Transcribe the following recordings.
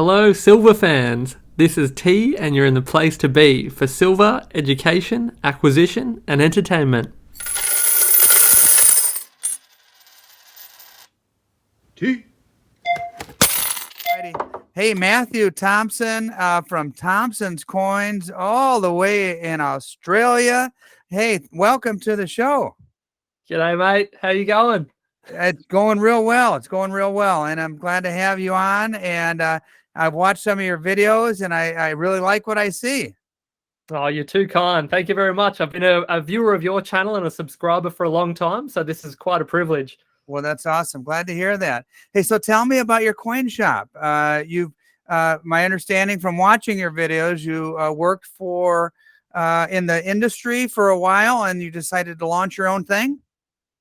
Hello, silver fans. This is T, and you're in the place to be for silver education, acquisition, and entertainment. T. Hey, Mathew Thompson from Thompsons Coins, all the way in Australia. Hey, welcome to the show. G'day, mate. How you going? It's going real well. And I'm glad to have you on. And I've watched some of your videos, and I really like what I see. Oh, you're too kind. Thank you very much. I've been a viewer of your channel and a subscriber for a long time, so this is quite a privilege. Well, that's awesome. Glad to hear that. Hey, so tell me about your coin shop. My understanding from watching your videos, you worked for in the industry for a while, and you decided to launch your own thing.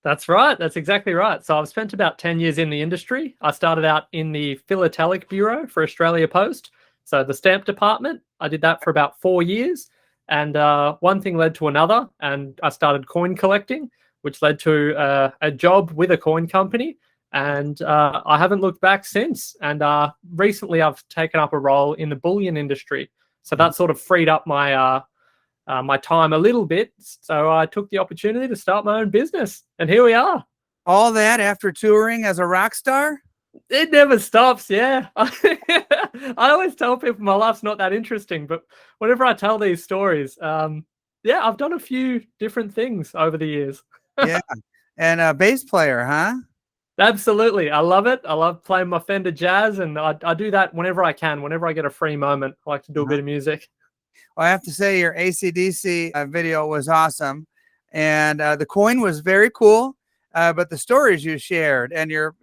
That's right. That's exactly right. So I've spent about 10 years in the industry. I started out in the philatelic bureau for Australia Post, so the stamp department. I did that for about 4 years, and one thing led to another, and I started coin collecting, which led to a job with a coin company. And I haven't looked back since. And recently I've taken up a role in the bullion industry. So that sort of freed up my my time a little bit. So I took the opportunity to start my own business. And here we are. All that after touring as a rock star? It never stops, yeah. I always tell people my life's not that interesting, but whenever I tell these stories, yeah, I've done a few different things over the years. Yeah, and a bass player, huh? Absolutely. I love it. I love playing my Fender Jazz, and I do that whenever I can, whenever I get a free moment. I like to do a bit of music. Well, I have to say your AC/DC video was awesome, and the coin was very cool, but the stories you shared and your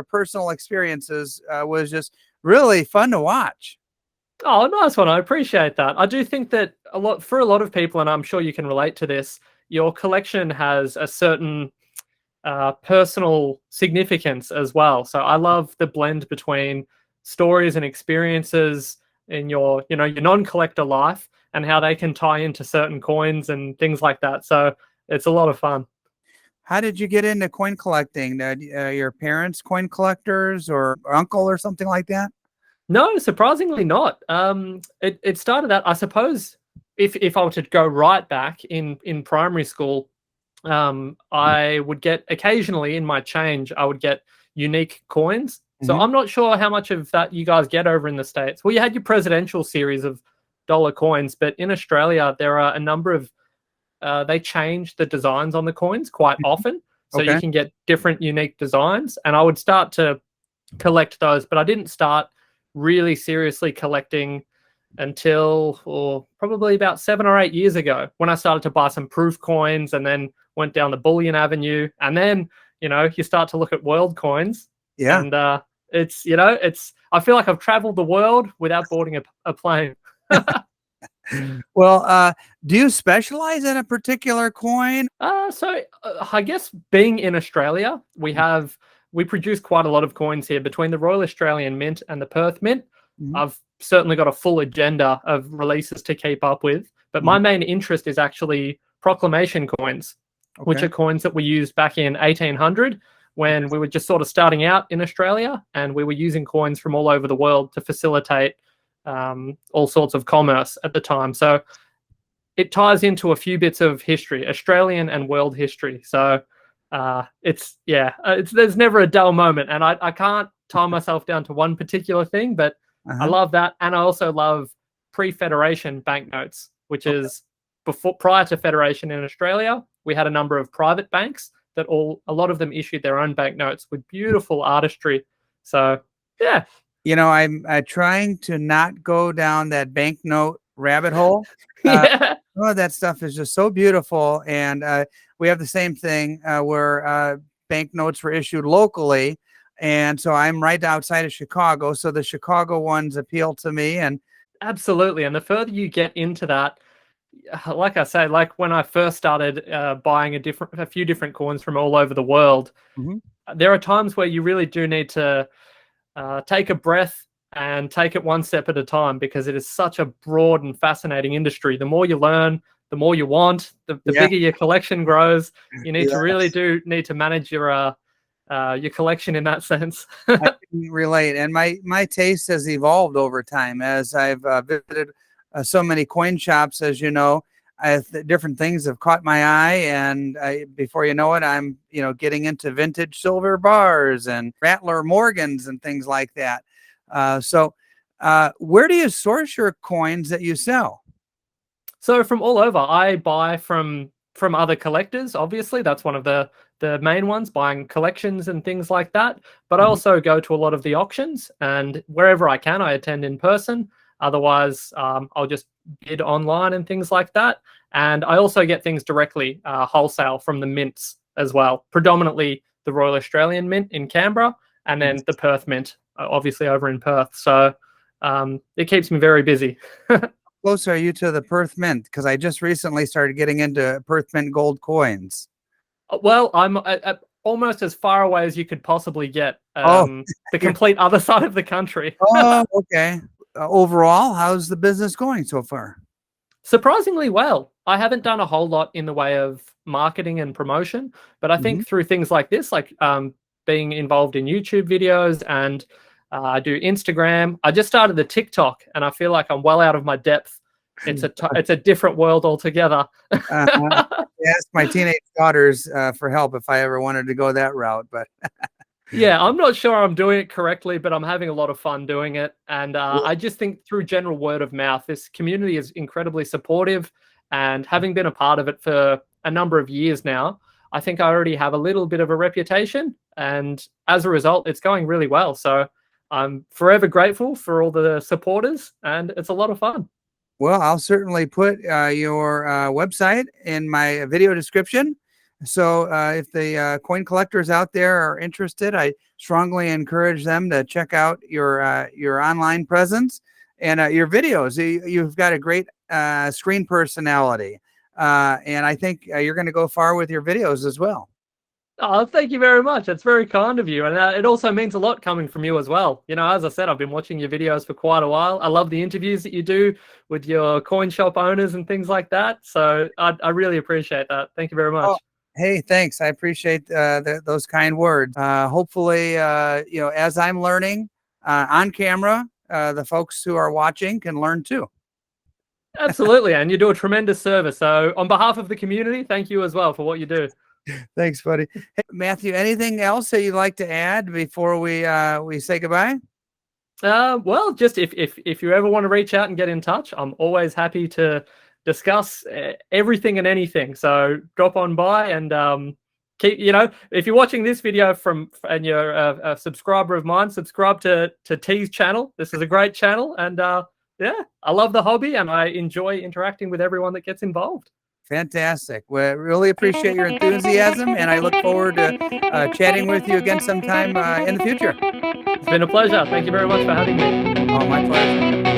personal experiences was just really fun to watch. Oh, nice one. I appreciate that. I do think that for a lot of people, and I'm sure you can relate to this, your collection has a certain personal significance as well. So I love the blend between stories and experiences in your non-collector life and how they can tie into certain coins and things like that. So it's a lot of fun. How did you get into coin collecting? Your parents coin collectors or uncle or something like that? No, surprisingly not. It started out, I suppose, if I were to go right back in primary school, I would get occasionally in my change, I would get unique coins. So I'm not sure how much of that you guys get over in the States. Well, you had your presidential series of dollar coins, but in Australia, there are a number of, they change the designs on the coins quite often. So you can get different unique designs, and I would start to collect those, but I didn't start really seriously collecting until probably about 7 or 8 years ago, when I started to buy some proof coins and then went down the bullion avenue. And then, you start to look at world coins. Yeah. And I feel like I've traveled the world without boarding a plane. Well, do you specialize in a particular coin? So I guess being in Australia, we produce quite a lot of coins here between the Royal Australian Mint and the Perth Mint. I've certainly got a full agenda of releases to keep up with, but my main interest is actually proclamation coins, which are coins that we used back in 1800 when we were just sort of starting out in Australia, and we were using coins from all over the world to facilitate all sorts of commerce at the time. So it ties into a few bits of history, Australian and world history. So there's never a dull moment, and I can't tie myself down to one particular thing, but I love that. And I also love pre-Federation banknotes, which is prior to Federation in Australia, we had a number of private banks that a lot of them issued their own banknotes with beautiful artistry. So, yeah. I'm trying to not go down that banknote rabbit hole. Yeah. That stuff is just so beautiful. And we have the same thing where banknotes were issued locally. And so I'm right outside of Chicago. So the Chicago ones appeal to me. And absolutely. And the further you get into that, like I say, like when I first started buying a few different coins from all over the world, there are times where you really do need to take a breath and take it one step at a time, because it is such a broad and fascinating industry. The more you learn, the more you want, the bigger your collection grows. You need to really need to manage your your collection in that sense. I can relate, and my taste has evolved over time as I've visited so many coin shops. As you know, different things have caught my eye, and before you know it, I'm getting into vintage silver bars and Rattler Morgans and things like that. So, where do you source your coins that you sell? So from all over, I buy from other collectors. Obviously, that's one of the main ones, buying collections and things like that. But I also go to a lot of the auctions, and wherever I can, I attend in person. Otherwise, I'll just bid online and things like that. And I also get things directly wholesale from the mints as well, predominantly the Royal Australian Mint in Canberra, and then the Perth Mint, obviously over in Perth. So it keeps me very busy. Close are you to the Perth Mint? Because I just recently started getting into Perth Mint gold coins. Well, I'm almost as far away as you could possibly get. Oh. The complete other side of the country. Oh, okay. Overall, how's the business going so far? Surprisingly well. I haven't done a whole lot in the way of marketing and promotion, but I think through things like this, like being involved in YouTube videos, and I do Instagram. I just started the TikTok, and I feel like I'm well out of my depth. It's a different world altogether. Ask my teenage daughters for help if I ever wanted to go that route, but yeah, I'm not sure I'm doing it correctly, but I'm having a lot of fun doing it. And I just think through general word of mouth, this community is incredibly supportive. And having been a part of it for a number of years now, I think I already have a little bit of a reputation. And as a result, it's going really well. So I'm forever grateful for all the supporters, and it's a lot of fun. Well, I'll certainly put your website in my video description. So if the coin collectors out there are interested, I strongly encourage them to check out your online presence and your videos. You've got a great screen personality, and I think you're going to go far with your videos as well. Oh, thank you very much. It's very kind of you. And it also means a lot coming from you as well. As I said, I've been watching your videos for quite a while. I love the interviews that you do with your coin shop owners and things like that. So I really appreciate that. Thank you very much. Oh, hey, thanks. I appreciate those kind words. Hopefully, as I'm learning on camera, the folks who are watching can learn too. Absolutely. And you do a tremendous service. So on behalf of the community, thank you as well for what you do. Thanks, buddy. Hey, Matthew, anything else that you'd like to add before we say goodbye? Well, just if you ever want to reach out and get in touch, I'm always happy to discuss everything and anything. So drop on by and keep, if you're watching this video and you're a subscriber of mine, subscribe to T's channel. This is a great channel, and yeah, I love the hobby and I enjoy interacting with everyone that gets involved. Fantastic. We really appreciate your enthusiasm, and I look forward to chatting with you again sometime in the future. It's been a pleasure. Thank you very much for having me. Oh, my pleasure.